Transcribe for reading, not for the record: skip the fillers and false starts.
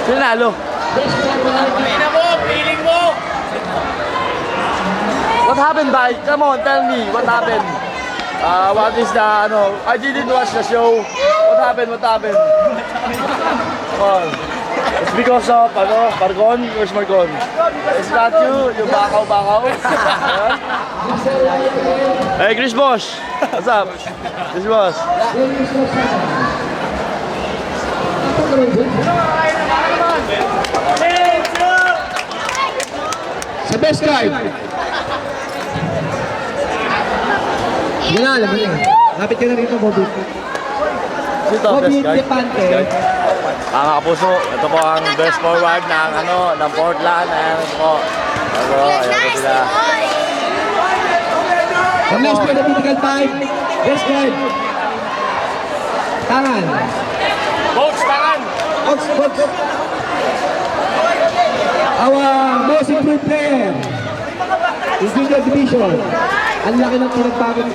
Sinalo. Pina mo, feeling mo. What happened, bye? Come on, tell me. What happened? What is the, I didn't watch the show. What happened? What happened? Come on. It's because of, Margon? Where's Margon? Is that you? You bakaw? Huh? Hey, Chris Bosch. What's up? Chris Bosch. Sa best card. Yan na, alam mo na. Lapit ka na rito, Bobby. Dito, Bobby best guy. Depante. Mga kapuso, ito po ang best forward ng Portland. Ayan ito po. Ayan po sila. Ang next po, political time. Best card. Tangan. Coach, tangan. Box. Our most improved player. In junior division. Ang laki ng pinagbago